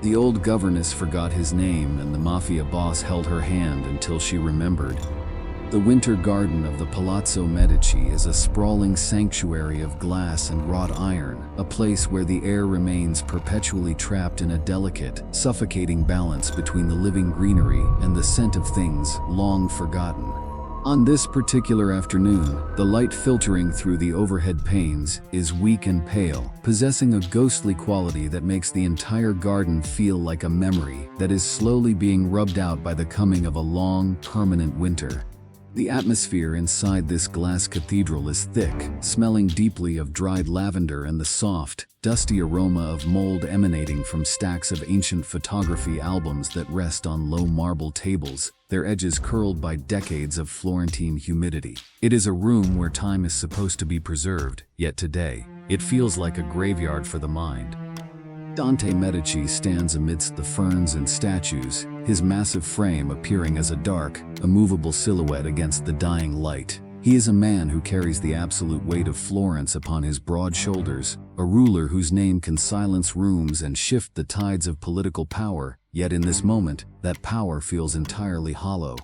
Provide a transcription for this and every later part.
The old governess forgot his name, and the mafia boss held her hand until she remembered. The winter garden of the Palazzo Medici is a sprawling sanctuary of glass and wrought iron, a place where the air remains perpetually trapped in a delicate, suffocating balance between the living greenery and the scent of things long forgotten. On this particular afternoon, the light filtering through the overhead panes is weak and pale, possessing a ghostly quality that makes the entire garden feel like a memory that is slowly being rubbed out by the coming of a long, permanent winter. The atmosphere inside this glass cathedral is thick, smelling deeply of dried lavender and the soft, dusty aroma of mold emanating from stacks of ancient photography albums that rest on low marble tables, their edges curled by decades of Florentine humidity. It is a room where time is supposed to be preserved, yet today, it feels like a graveyard for the mind. Dante Medici stands amidst the ferns and statues, his massive frame appearing as a dark, immovable silhouette against the dying light. He is a man who carries the absolute weight of Florence upon his broad shoulders, a ruler whose name can silence rooms and shift the tides of political power, yet in this moment, that power feels entirely hollow.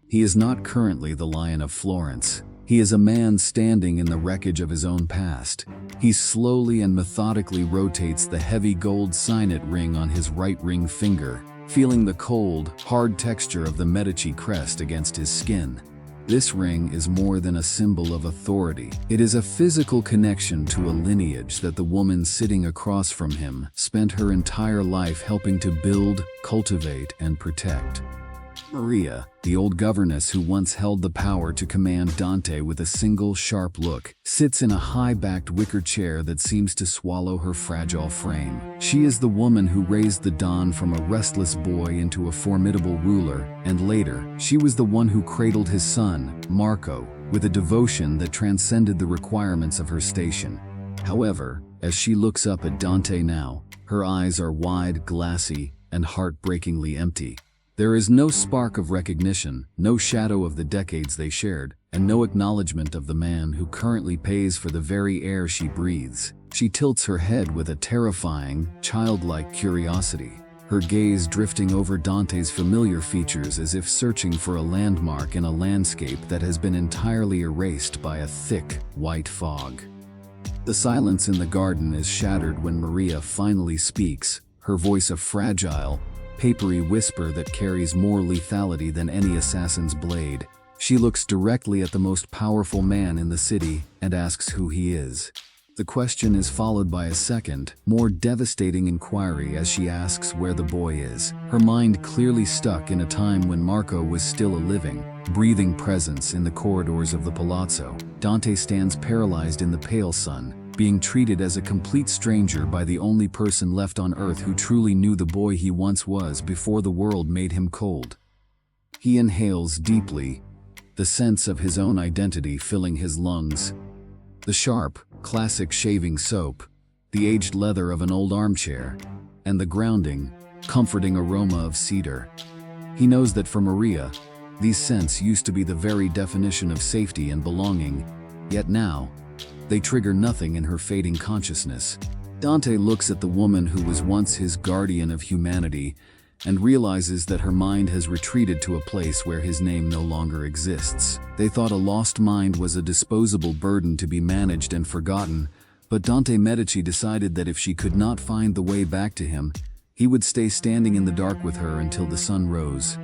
He is not currently the Lion of Florence. He is a man standing in the wreckage of his own past. He slowly and methodically rotates the heavy gold signet ring on his right ring finger, feeling the cold, hard texture of the Medici crest against his skin. This ring is more than a symbol of authority. It is a physical connection to a lineage that the woman sitting across from him spent her entire life helping to build, cultivate, and protect. Maria, the old governess who once held the power to command Dante with a single sharp look, sits in a high-backed wicker chair that seems to swallow her fragile frame. She is the woman who raised the Don from a restless boy into a formidable ruler, and later, she was the one who cradled his son, Marco, with a devotion that transcended the requirements of her station. However, as she looks up at Dante now, her eyes are wide, glassy, and heartbreakingly empty. There is no spark of recognition, no shadow of the decades they shared, and no acknowledgement of the man who currently pays for the very air she breathes. She tilts her head with a terrifying, childlike curiosity, her gaze drifting over Dante's familiar features as if searching for a landmark in a landscape that has been entirely erased by a thick, white fog. The silence in the garden is shattered when Maria finally speaks, her voice a fragile, papery whisper that carries more lethality than any assassin's blade. She looks directly at the most powerful man in the city and asks who he is. The question is followed by a second, more devastating inquiry as she asks where the boy is, her mind clearly stuck in a time when Marco was still a living, breathing presence in the corridors of the palazzo. Dante stands paralyzed in the pale sun, being treated as a complete stranger by the only person left on earth who truly knew the boy he once was before the world made him cold. He inhales deeply, the sense of his own identity filling his lungs. The sharp, classic shaving soap, the aged leather of an old armchair, and the grounding, comforting aroma of cedar. He knows that for Maria, these scents used to be the very definition of safety and belonging, yet now, they trigger nothing in her fading consciousness. Dante looks at the woman who was once his guardian of humanity and realizes that her mind has retreated to a place where his name no longer exists. They thought a lost mind was a disposable burden to be managed and forgotten, but Dante Medici decided that if she could not find the way back to him, he would stay standing in the dark with her until the sun rose.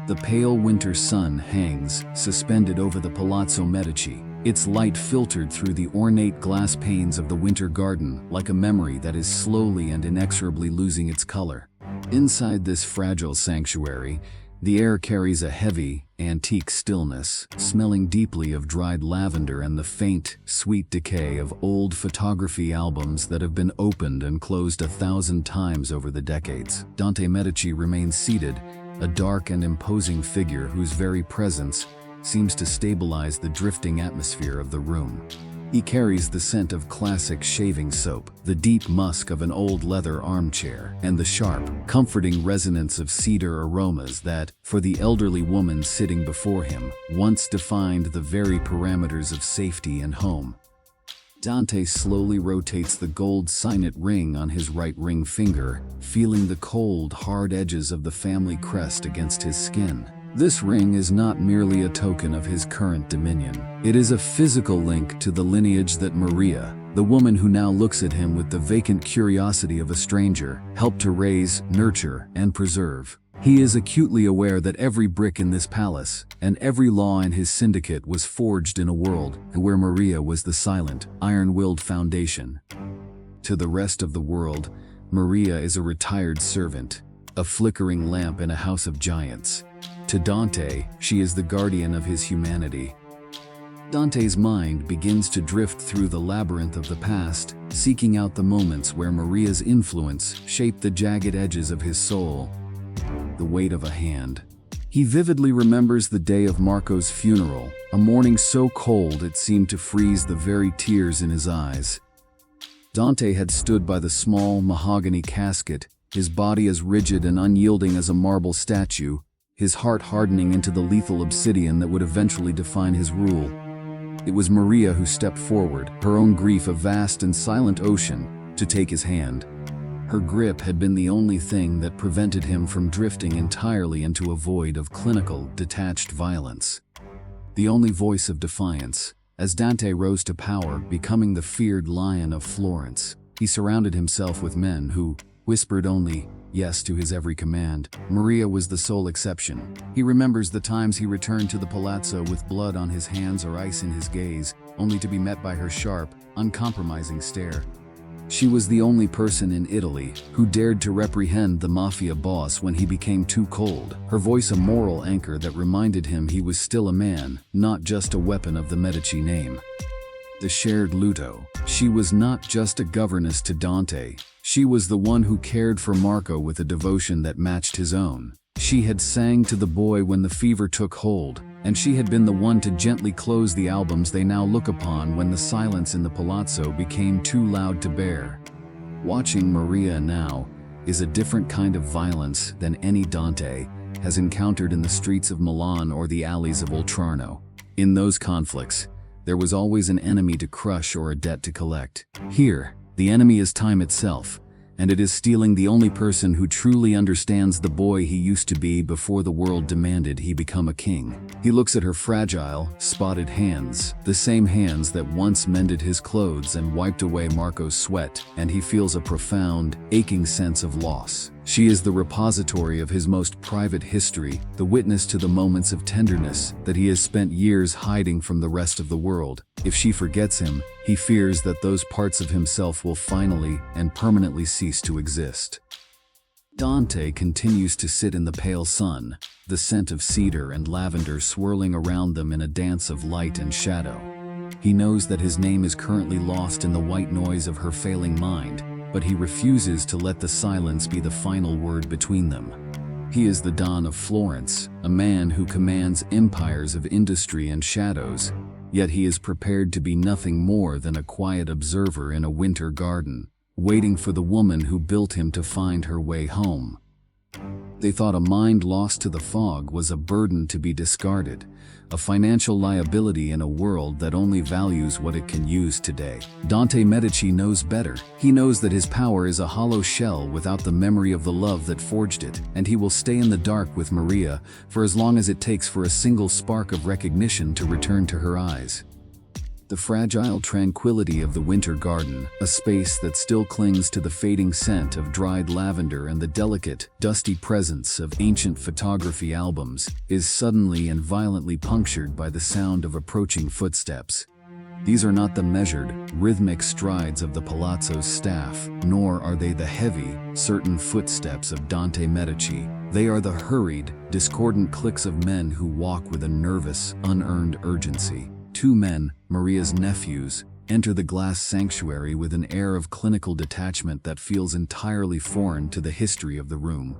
The pale winter sun hangs, suspended over the Palazzo Medici, its light filtered through the ornate glass panes of the winter garden like a memory that is slowly and inexorably losing its color. Inside this fragile sanctuary, the air carries a heavy, antique stillness, smelling deeply of dried lavender and the faint, sweet decay of old photography albums that have been opened and closed 1,000 times over the decades. Dante Medici remains seated, a dark and imposing figure whose very presence seems to stabilize the drifting atmosphere of the room. He carries the scent of classic shaving soap, the deep musk of an old leather armchair, and the sharp, comforting resonance of cedar aromas that, for the elderly woman sitting before him, once defined the very parameters of safety and home. Dante slowly rotates the gold signet ring on his right ring finger, feeling the cold, hard edges of the family crest against his skin. This ring is not merely a token of his current dominion. It is a physical link to the lineage that Maria, the woman who now looks at him with the vacant curiosity of a stranger, helped to raise, nurture, and preserve. He is acutely aware that every brick in this palace, and every law in his syndicate was forged in a world where Maria was the silent, iron-willed foundation. To the rest of the world, Maria is a retired servant, a flickering lamp in a house of giants. To Dante, she is the guardian of his humanity. Dante's mind begins to drift through the labyrinth of the past, seeking out the moments where Maria's influence shaped the jagged edges of his soul. The weight of a hand. He vividly remembers the day of Marco's funeral, a morning so cold it seemed to freeze the very tears in his eyes. Dante had stood by the small mahogany casket, his body as rigid and unyielding as a marble statue, his heart hardening into the lethal obsidian that would eventually define his rule. It was Maria who stepped forward, her own grief a vast and silent ocean, to take his hand. Her grip had been the only thing that prevented him from drifting entirely into a void of clinical, detached violence. The only voice of defiance, as Dante rose to power, becoming the feared lion of Florence. He surrounded himself with men who whispered only yes to his every command. Maria was the sole exception. He remembers the times he returned to the palazzo with blood on his hands or ice in his gaze, only to be met by her sharp, uncompromising stare. She was the only person in Italy who dared to reprehend the mafia boss when he became too cold, her voice a moral anchor that reminded him he was still a man, not just a weapon of the Medici name. The shared Luto. She was not just a governess to Dante, she was the one who cared for Marco with a devotion that matched his own. She had sang to the boy when the fever took hold, and she had been the one to gently close the albums they now look upon when the silence in the palazzo became too loud to bear. Watching Maria now is a different kind of violence than any Dante has encountered in the streets of Milan or the alleys of Oltrarno. In those conflicts, there was always an enemy to crush or a debt to collect. Here, the enemy is time itself, and it is stealing the only person who truly understands the boy he used to be before the world demanded he become a king. He looks at her fragile, spotted hands, the same hands that once mended his clothes and wiped away Marco's sweat, and he feels a profound, aching sense of loss. She is the repository of his most private history, the witness to the moments of tenderness that he has spent years hiding from the rest of the world. If she forgets him, he fears that those parts of himself will finally and permanently cease to exist. Dante continues to sit in the pale sun, the scent of cedar and lavender swirling around them in a dance of light and shadow. He knows that his name is currently lost in the white noise of her failing mind, but he refuses to let the silence be the final word between them. He is the Don of Florence, a man who commands empires of industry and shadows, yet he is prepared to be nothing more than a quiet observer in a winter garden, waiting for the woman who built him to find her way home. They thought a mind lost to the fog was a burden to be discarded, a financial liability in a world that only values what it can use today. Dante Medici knows better. He knows that his power is a hollow shell without the memory of the love that forged it, and he will stay in the dark with Maria for as long as it takes for a single spark of recognition to return to her eyes. The fragile tranquility of the winter garden, a space that still clings to the fading scent of dried lavender and the delicate, dusty presence of ancient photography albums, is suddenly and violently punctured by the sound of approaching footsteps. These are not the measured, rhythmic strides of the palazzo's staff, nor are they the heavy, certain footsteps of Dante Medici. They are the hurried, discordant clicks of men who walk with a nervous, unearned urgency. Two men, Maria's nephews, enter the glass sanctuary with an air of clinical detachment that feels entirely foreign to the history of the room.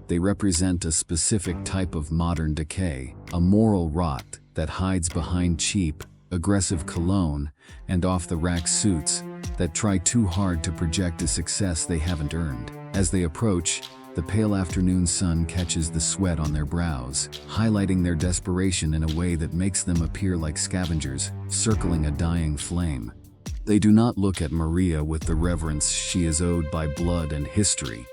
They represent a specific type of modern decay, a moral rot that hides behind cheap, aggressive cologne and off-the-rack suits that try too hard to project a success they haven't earned. As they approach, the pale afternoon sun catches the sweat on their brows, highlighting their desperation in a way that makes them appear like scavengers, circling a dying flame. They do not look at Maria with the reverence she is owed by blood and history.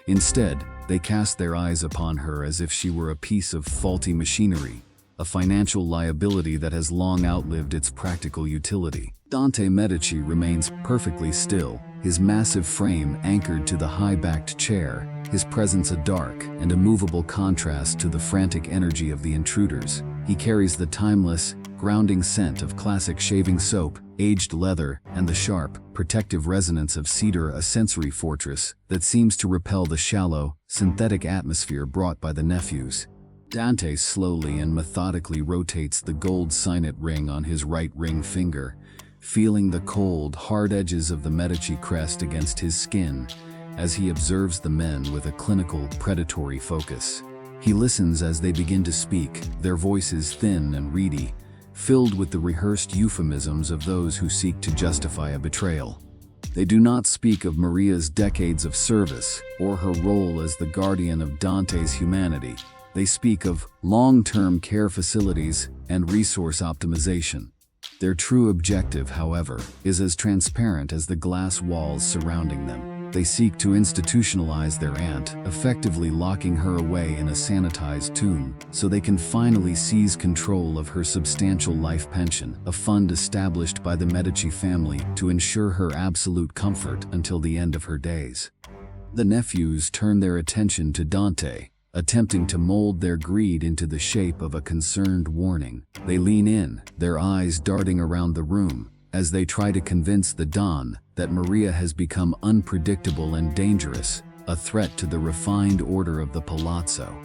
Instead, they cast their eyes upon her as if she were a piece of faulty machinery, a financial liability that has long outlived its practical utility. Dante Medici remains perfectly still, his massive frame anchored to the high-backed chair, his presence a dark and immovable contrast to the frantic energy of the intruders. He carries the timeless, grounding scent of classic shaving soap, aged leather, and the sharp, protective resonance of cedar, a sensory fortress that seems to repel the shallow, synthetic atmosphere brought by the nephews. Dante slowly and methodically rotates the gold signet ring on his right ring finger, feeling the cold, hard edges of the Medici crest against his skin as he observes the men with a clinical, predatory focus. He listens as they begin to speak, their voices thin and reedy, filled with the rehearsed euphemisms of those who seek to justify a betrayal. They do not speak of Maria's decades of service or her role as the guardian of Dante's humanity. They speak of long-term care facilities and resource optimization. Their true objective, however, is as transparent as the glass walls surrounding them. They seek to institutionalize their aunt, effectively locking her away in a sanitized tomb so they can finally seize control of her substantial life pension, a fund established by the Medici family to ensure her absolute comfort until the end of her days. The nephews turn their attention to Dante, attempting to mold their greed into the shape of a concerned warning. They lean in, their eyes darting around the room, as they try to convince the Don that Maria has become unpredictable and dangerous, a threat to the refined order of the palazzo.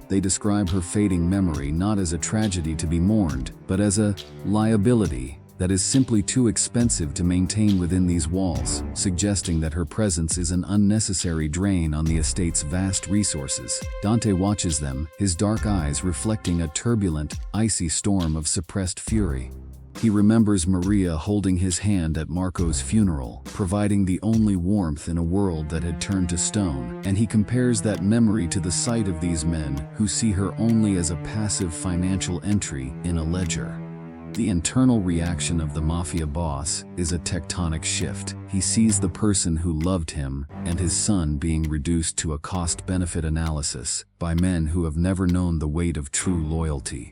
They describe her fading memory not as a tragedy to be mourned, but as a liability that is simply too expensive to maintain within these walls, suggesting that her presence is an unnecessary drain on the estate's vast resources. Dante watches them, his dark eyes reflecting a turbulent, icy storm of suppressed fury. He remembers Maria holding his hand at Marco's funeral, providing the only warmth in a world that had turned to stone, and he compares that memory to the sight of these men who see her only as a passive financial entry in a ledger. The internal reaction of the mafia boss is a tectonic shift. He sees the person who loved him and his son being reduced to a cost-benefit analysis by men who have never known the weight of true loyalty.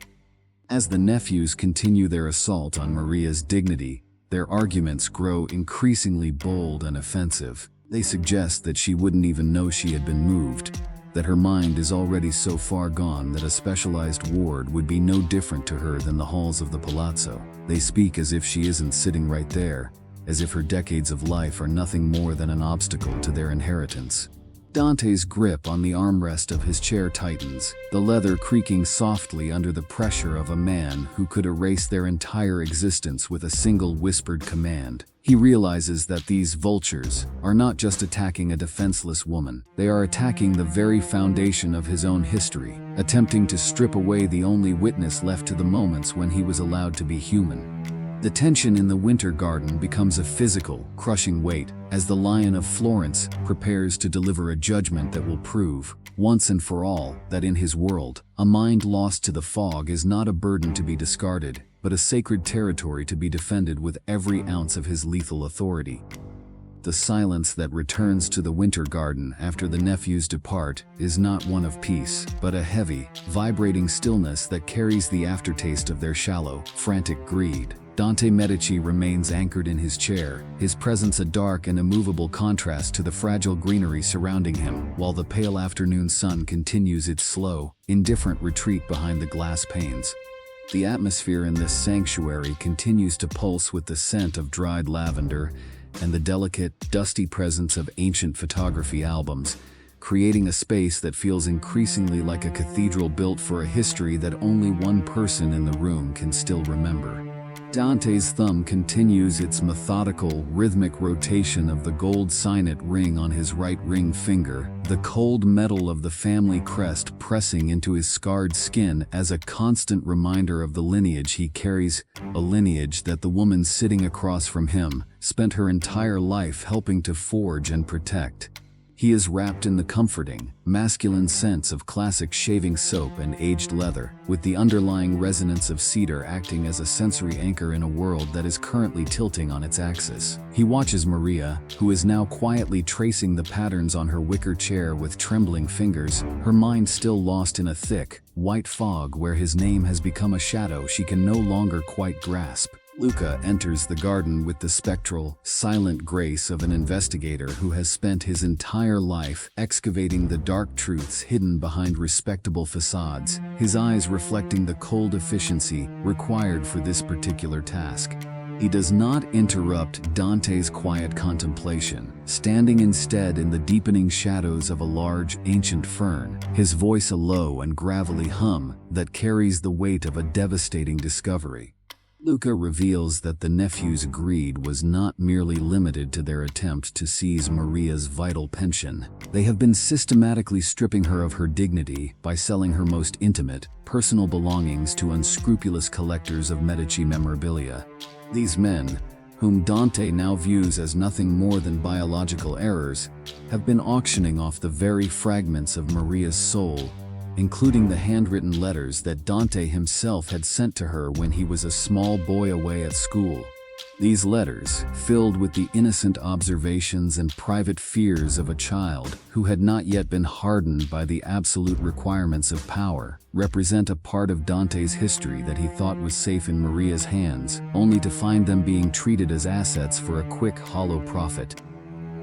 As the nephews continue their assault on Maria's dignity, their arguments grow increasingly bold and offensive. They suggest that she wouldn't even know she had been moved, that her mind is already so far gone that a specialized ward would be no different to her than the halls of the palazzo. They speak as if she isn't sitting right there, as if her decades of life are nothing more than an obstacle to their inheritance. Dante's grip on the armrest of his chair tightens, the leather creaking softly under the pressure of a man who could erase their entire existence with a single whispered command. He realizes that these vultures are not just attacking a defenseless woman, they are attacking the very foundation of his own history, attempting to strip away the only witness left to the moments when he was allowed to be human. The tension in the Winter Garden becomes a physical, crushing weight as the Lion of Florence prepares to deliver a judgment that will prove, once and for all, that in his world, a mind lost to the fog is not a burden to be discarded, but a sacred territory to be defended with every ounce of his lethal authority. The silence that returns to the Winter Garden after the nephews depart is not one of peace, but a heavy, vibrating stillness that carries the aftertaste of their shallow, frantic greed. Dante Medici remains anchored in his chair, his presence a dark and immovable contrast to the fragile greenery surrounding him, while the pale afternoon sun continues its slow, indifferent retreat behind the glass panes. The atmosphere in this sanctuary continues to pulse with the scent of dried lavender and the delicate, dusty presence of ancient photography albums, creating a space that feels increasingly like a cathedral built for a history that only one person in the room can still remember. Dante's thumb continues its methodical, rhythmic rotation of the gold signet ring on his right ring finger, the cold metal of the family crest pressing into his scarred skin as a constant reminder of the lineage he carries, a lineage that the woman sitting across from him spent her entire life helping to forge and protect. He is wrapped in the comforting, masculine scents of classic shaving soap and aged leather, with the underlying resonance of cedar acting as a sensory anchor in a world that is currently tilting on its axis. He watches Maria, who is now quietly tracing the patterns on her wicker chair with trembling fingers, her mind still lost in a thick, white fog where his name has become a shadow she can no longer quite grasp. Luca enters the garden with the spectral, silent grace of an investigator who has spent his entire life excavating the dark truths hidden behind respectable facades, his eyes reflecting the cold efficiency required for this particular task. He does not interrupt Dante's quiet contemplation, standing instead in the deepening shadows of a large, ancient fern, his voice a low and gravelly hum that carries the weight of a devastating discovery. Luca reveals that the nephew's greed was not merely limited to their attempt to seize Maria's vital pension. They have been systematically stripping her of her dignity by selling her most intimate, personal belongings to unscrupulous collectors of Medici memorabilia. These men, whom Dante now views as nothing more than biological errors, have been auctioning off the very fragments of Maria's soul, including the handwritten letters that Dante himself had sent to her when he was a small boy away at school. These letters, filled with the innocent observations and private fears of a child who had not yet been hardened by the absolute requirements of power, represent a part of Dante's history that he thought was safe in Maria's hands, only to find them being treated as assets for a quick, hollow profit.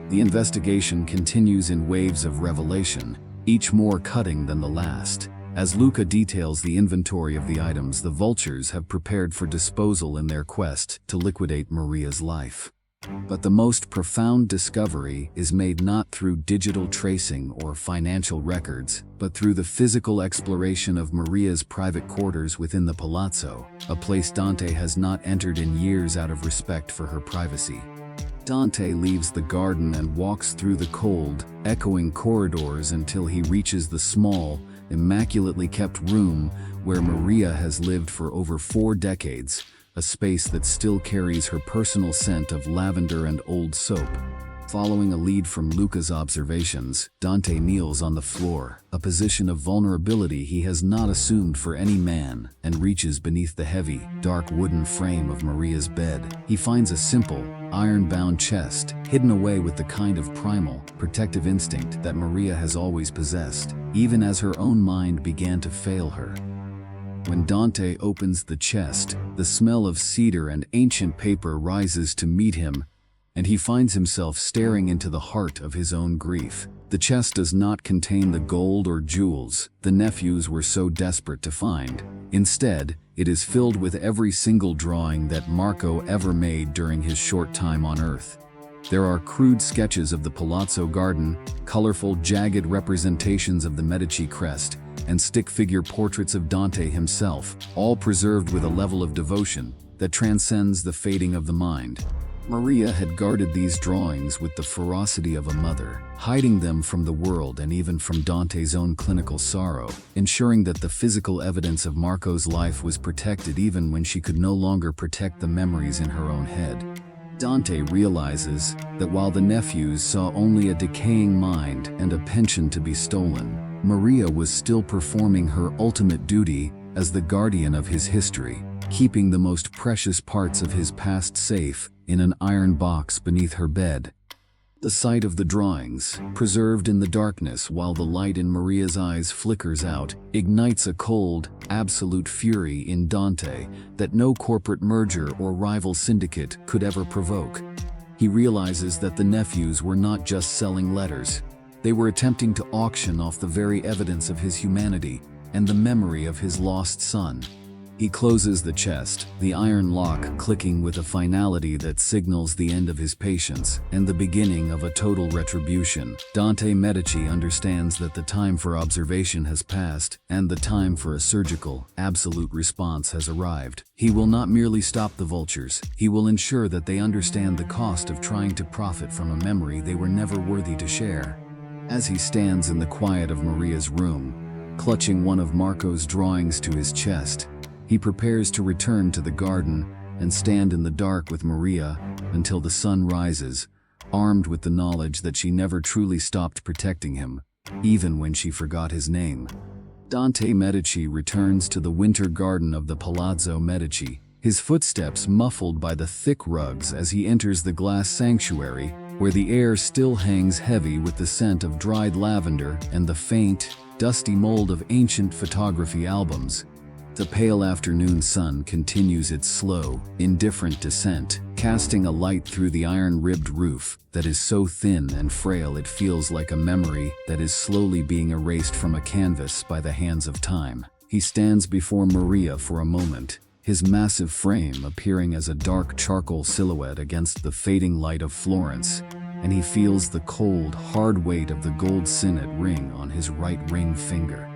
The investigation continues in waves of revelation, each more cutting than the last. As Luca details the inventory of the items the vultures have prepared for disposal in their quest to liquidate Maria's life. But the most profound discovery is made not through digital tracing or financial records, but through the physical exploration of Maria's private quarters within the palazzo, a place Dante has not entered in years out of respect for her privacy. Dante leaves the garden and walks through the cold, echoing corridors until he reaches the small, immaculately kept room where Maria has lived for over 4 decades, a space that still carries her personal scent of lavender and old soap. Following a lead from Luca's observations, Dante kneels on the floor, a position of vulnerability he has not assumed for any man, and reaches beneath the heavy, dark wooden frame of Maria's bed. He finds a simple, iron-bound chest, hidden away with the kind of primal, protective instinct that Maria has always possessed, even as her own mind began to fail her. When Dante opens the chest, the smell of cedar and ancient paper rises to meet him, and he finds himself staring into the heart of his own grief. The chest does not contain the gold or jewels the nephews were so desperate to find. Instead, it is filled with every single drawing that Marco ever made during his short time on Earth. There are crude sketches of the palazzo garden, colorful, jagged representations of the Medici crest, and stick-figure portraits of Dante himself, all preserved with a level of devotion that transcends the fading of the mind. Maria had guarded these drawings with the ferocity of a mother, hiding them from the world and even from Dante's own clinical sorrow, ensuring that the physical evidence of Marco's life was protected even when she could no longer protect the memories in her own head. Dante realizes that while the nephews saw only a decaying mind and a pension to be stolen, Maria was still performing her ultimate duty as the guardian of his history, keeping the most precious parts of his past safe in an iron box beneath her bed. The sight of the drawings, preserved in the darkness while the light in Maria's eyes flickers out, ignites a cold, absolute fury in Dante that no corporate merger or rival syndicate could ever provoke. He realizes that the nephews were not just selling letters. They were attempting to auction off the very evidence of his humanity and the memory of his lost son. He closes the chest, the iron lock clicking with a finality that signals the end of his patience and the beginning of a total retribution. Dante Medici understands that the time for observation has passed and the time for a surgical, absolute response has arrived. He will not merely stop the vultures, he will ensure that they understand the cost of trying to profit from a memory they were never worthy to share. As he stands in the quiet of Maria's room, clutching one of Marco's drawings to his chest, he prepares to return to the garden and stand in the dark with Maria until the sun rises, armed with the knowledge that she never truly stopped protecting him, even when she forgot his name. Dante Medici returns to the winter garden of the Palazzo Medici, his footsteps muffled by the thick rugs as he enters the glass sanctuary, where the air still hangs heavy with the scent of dried lavender and the faint, dusty mold of ancient photography albums. The pale afternoon sun continues its slow, indifferent descent, casting a light through the iron-ribbed roof that is so thin and frail it feels like a memory that is slowly being erased from a canvas by the hands of time. He stands before Maria for a moment, his massive frame appearing as a dark charcoal silhouette against the fading light of Florence, and he feels the cold, hard weight of the gold signet ring on his right ring finger.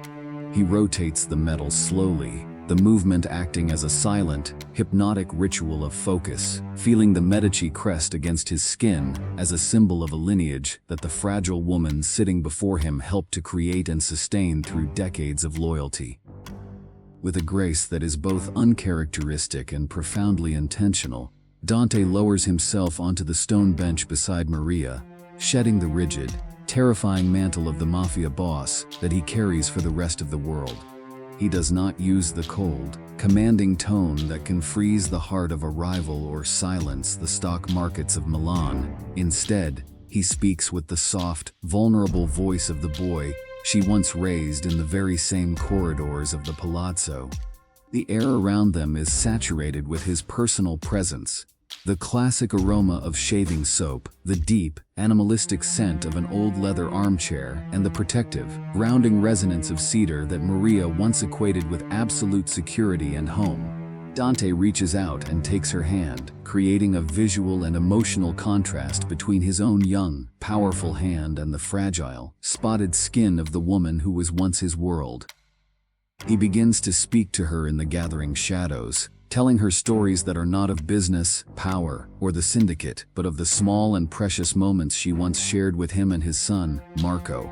He rotates the metal slowly, the movement acting as a silent, hypnotic ritual of focus, feeling the Medici crest against his skin as a symbol of a lineage that the fragile woman sitting before him helped to create and sustain through decades of loyalty. With a grace that is both uncharacteristic and profoundly intentional, Dante lowers himself onto the stone bench beside Maria, shedding the rigid, terrifying mantle of the mafia boss that he carries for the rest of the world. He does not use the cold, commanding tone that can freeze the heart of a rival or silence the stock markets of Milan. Instead, he speaks with the soft, vulnerable voice of the boy she once raised in the very same corridors of the palazzo. The air around them is saturated with his personal presence. The classic aroma of shaving soap, the deep, animalistic scent of an old leather armchair, and the protective, grounding resonance of cedar that Maria once equated with absolute security and home. Dante reaches out and takes her hand, creating a visual and emotional contrast between his own young, powerful hand and the fragile, spotted skin of the woman who was once his world. He begins to speak to her in the gathering shadows, telling her stories that are not of business, power, or the syndicate, but of the small and precious moments she once shared with him and his son, Marco.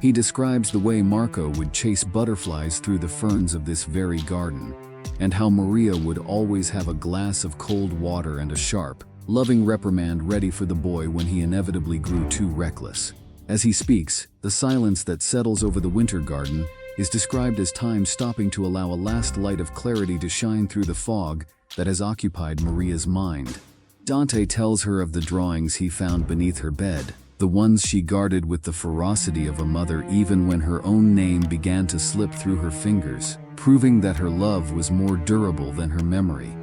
He describes the way Marco would chase butterflies through the ferns of this very garden, and how Maria would always have a glass of cold water and a sharp, loving reprimand ready for the boy when he inevitably grew too reckless. As he speaks, the silence that settles over the winter garden is described as time stopping to allow a last light of clarity to shine through the fog that has occupied Maria's mind. Dante tells her of the drawings he found beneath her bed, the ones she guarded with the ferocity of a mother even when her own name began to slip through her fingers, proving that her love was more durable than her memory.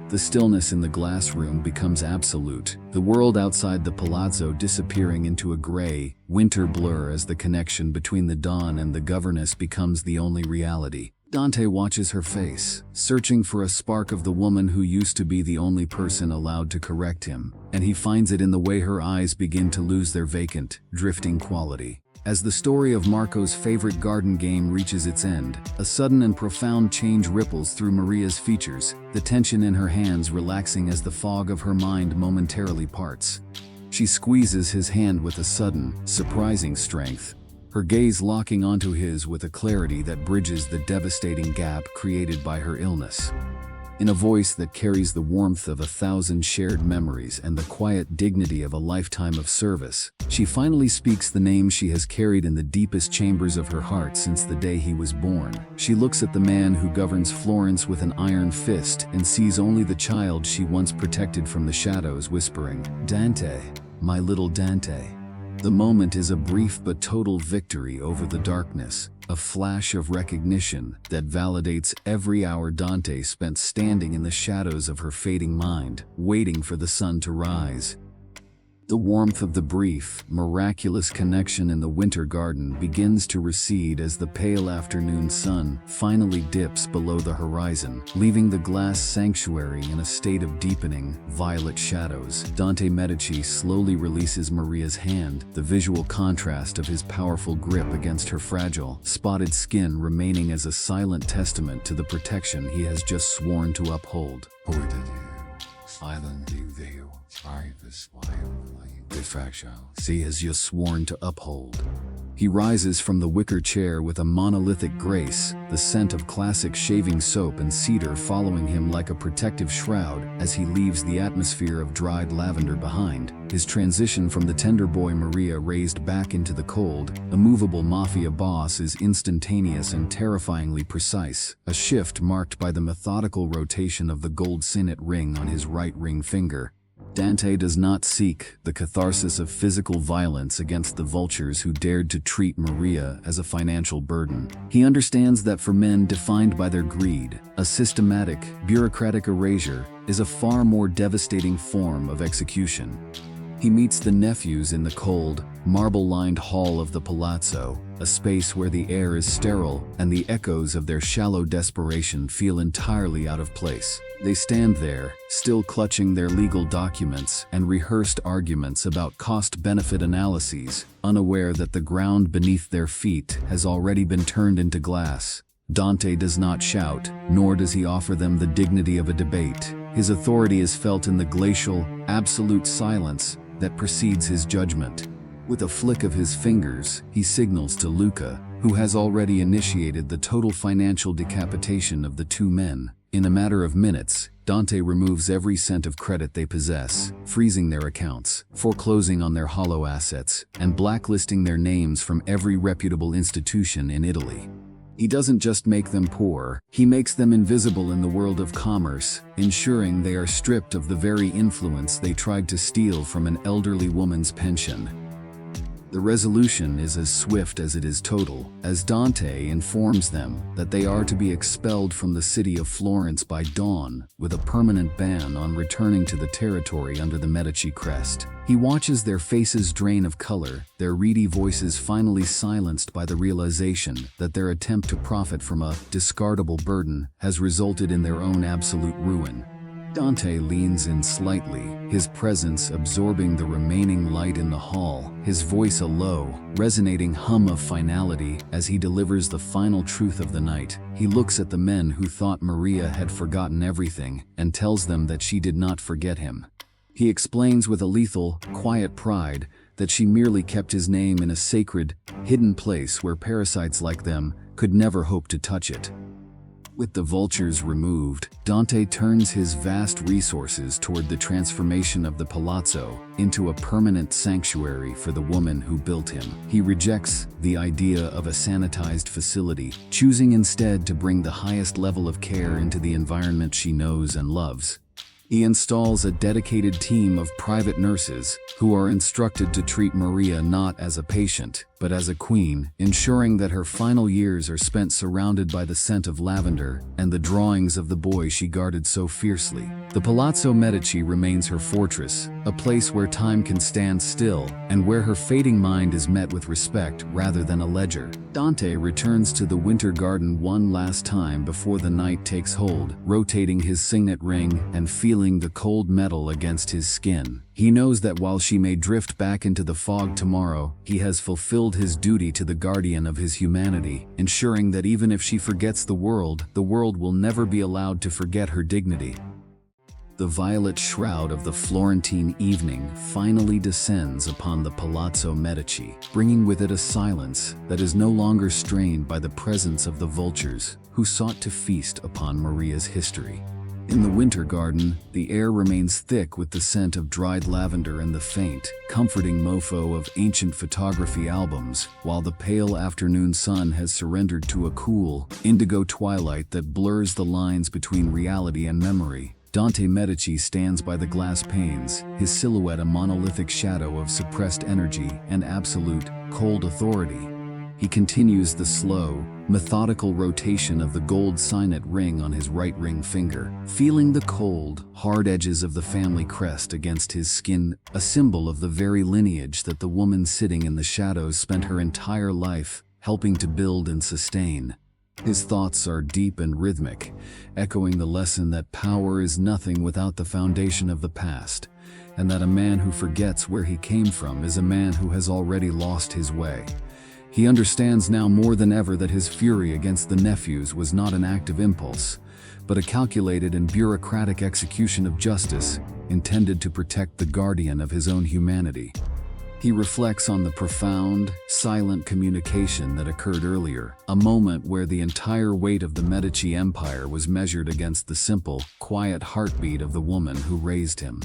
The stillness in the glass room becomes absolute, the world outside the palazzo disappearing into a gray, winter blur as the connection between the Don and the governess becomes the only reality. Dante watches her face, searching for a spark of the woman who used to be the only person allowed to correct him, and he finds it in the way her eyes begin to lose their vacant, drifting quality. As the story of Marco's favorite garden game reaches its end, a sudden and profound change ripples through Maria's features, the tension in her hands relaxing as the fog of her mind momentarily parts. She squeezes his hand with a sudden, surprising strength, her gaze locking onto his with a clarity that bridges the devastating gap created by her illness. In a voice that carries the warmth of 1,000 shared memories and the quiet dignity of a lifetime of service, she finally speaks the name she has carried in the deepest chambers of her heart since the day he was born. She looks at the man who governs Florence with an iron fist and sees only the child she once protected from the shadows, whispering, "Dante, my little Dante." The moment is a brief but total victory over the darkness, a flash of recognition that validates every hour Dante spent standing in the shadows of her fading mind, waiting for the sun to rise. The warmth of the brief, miraculous connection in the winter garden begins to recede as the pale afternoon sun finally dips below the horizon, leaving the glass sanctuary in a state of deepening, violet shadows. Dante Medici slowly releases Maria's hand, the visual contrast of his powerful grip against her fragile, spotted skin remaining as a silent testament to the protection he has just sworn to uphold. He has just sworn to uphold. He rises from the wicker chair with a monolithic grace, the scent of classic shaving soap and cedar following him like a protective shroud as he leaves the atmosphere of dried lavender behind. His transition from the tender boy Maria raised back into the cold, immovable mafia boss is instantaneous and terrifyingly precise, a shift marked by the methodical rotation of the gold signet ring on his right ring finger. Dante does not seek the catharsis of physical violence against the vultures who dared to treat Maria as a financial burden. He understands that for men defined by their greed, a systematic, bureaucratic erasure is a far more devastating form of execution. He meets the nephews in the cold, marble-lined hall of the palazzo, a space where the air is sterile and the echoes of their shallow desperation feel entirely out of place. They stand there, still clutching their legal documents and rehearsed arguments about cost-benefit analyses, unaware that the ground beneath their feet has already been turned into glass. Dante does not shout, nor does he offer them the dignity of a debate. His authority is felt in the glacial, absolute silence that precedes his judgment. With a flick of his fingers, he signals to Luca, who has already initiated the total financial decapitation of the two men. In a matter of minutes, Dante removes every cent of credit they possess, freezing their accounts, foreclosing on their hollow assets, and blacklisting their names from every reputable institution in Italy. He doesn't just make them poor, he makes them invisible in the world of commerce, ensuring they are stripped of the very influence they tried to steal from an elderly woman's pension. The resolution is as swift as it is total, as Dante informs them that they are to be expelled from the city of Florence by dawn, with a permanent ban on returning to the territory under the Medici crest. He watches their faces drain of color, their reedy voices finally silenced by the realization that their attempt to profit from a discardable burden has resulted in their own absolute ruin. Dante leans in slightly, his presence absorbing the remaining light in the hall, his voice a low, resonating hum of finality as he delivers the final truth of the night. He looks at the men who thought Maria had forgotten everything and tells them that she did not forget him. He explains with a lethal, quiet pride that she merely kept his name in a sacred, hidden place where parasites like them could never hope to touch it. With the vultures removed, Dante turns his vast resources toward the transformation of the palazzo into a permanent sanctuary for the woman who built him. He rejects the idea of a sanitized facility, choosing instead to bring the highest level of care into the environment she knows and loves. He installs a dedicated team of private nurses who are instructed to treat Maria not as a patient, but as a queen, ensuring that her final years are spent surrounded by the scent of lavender and the drawings of the boy she guarded so fiercely. The Palazzo Medici remains her fortress, a place where time can stand still and where her fading mind is met with respect rather than a ledger. Dante returns to the winter garden one last time before the night takes hold, rotating his signet ring and feeling the cold metal against his skin. He knows that while she may drift back into the fog tomorrow, he has fulfilled his duty to the guardian of his humanity, ensuring that even if she forgets the world will never be allowed to forget her dignity. The violet shroud of the Florentine evening finally descends upon the Palazzo Medici, bringing with it a silence that is no longer strained by the presence of the vultures who sought to feast upon Maria's history. In the winter garden, the air remains thick with the scent of dried lavender and the faint, comforting mofo of ancient photography albums, while the pale afternoon sun has surrendered to a cool, indigo twilight that blurs the lines between reality and memory. Dante Medici stands by the glass panes, his silhouette a monolithic shadow of suppressed energy and absolute, cold authority. He continues the slow, methodical rotation of the gold signet ring on his right ring finger, feeling the cold, hard edges of the family crest against his skin, a symbol of the very lineage that the woman sitting in the shadows spent her entire life helping to build and sustain. His thoughts are deep and rhythmic, echoing the lesson that power is nothing without the foundation of the past, and that a man who forgets where he came from is a man who has already lost his way. He understands now more than ever that his fury against the nephews was not an act of impulse, but a calculated and bureaucratic execution of justice intended to protect the guardian of his own humanity. He reflects on the profound, silent communication that occurred earlier, a moment where the entire weight of the Medici Empire was measured against the simple, quiet heartbeat of the woman who raised him.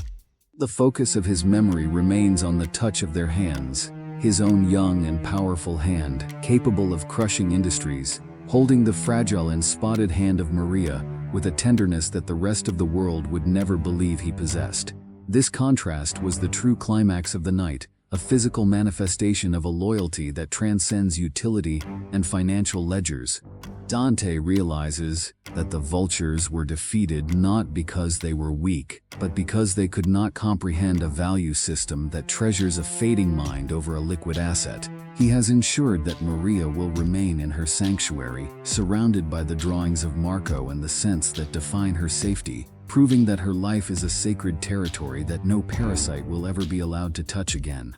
The focus of his memory remains on the touch of their hands, his own young and powerful hand, capable of crushing industries, holding the fragile and spotted hand of Maria with a tenderness that the rest of the world would never believe he possessed. This contrast was the true climax of the night, a physical manifestation of a loyalty that transcends utility and financial ledgers. Dante realizes that the vultures were defeated not because they were weak, but because they could not comprehend a value system that treasures a fading mind over a liquid asset. He has ensured that Maria will remain in her sanctuary, surrounded by the drawings of Marco and the scents that define her safety, proving that her life is a sacred territory that no parasite will ever be allowed to touch again.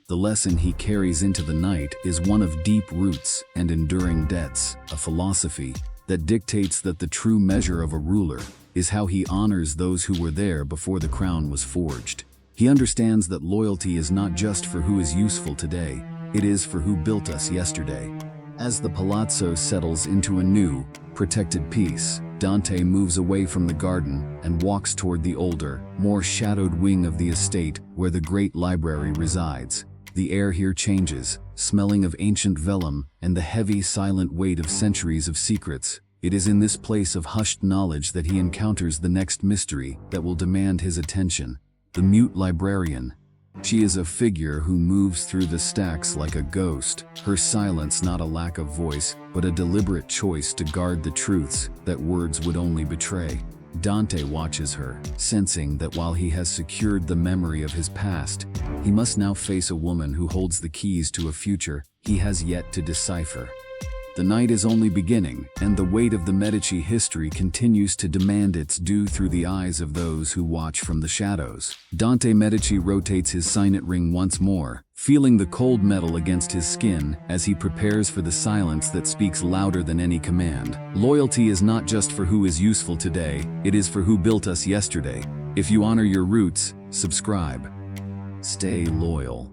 The lesson he carries into the night is one of deep roots and enduring debts, a philosophy that dictates that the true measure of a ruler is how he honors those who were there before the crown was forged. He understands that loyalty is not just for who is useful today, it is for who built us yesterday. As the palazzo settles into a new, protected peace, Dante moves away from the garden and walks toward the older, more shadowed wing of the estate where the great library resides. The air here changes, smelling of ancient vellum and the heavy, silent weight of centuries of secrets. It is in this place of hushed knowledge that he encounters the next mystery that will demand his attention: the mute librarian. She is a figure who moves through the stacks like a ghost, her silence not a lack of voice, but a deliberate choice to guard the truths that words would only betray. Dante watches her, sensing that while he has secured the memory of his past, he must now face a woman who holds the keys to a future he has yet to decipher. The night is only beginning, and the weight of the Medici history continues to demand its due through the eyes of those who watch from the shadows. Dante Medici rotates his signet ring once more, feeling the cold metal against his skin as he prepares for the silence that speaks louder than any command. Loyalty is not just for who is useful today, it is for who built us yesterday. If you honor your roots, subscribe. Stay loyal.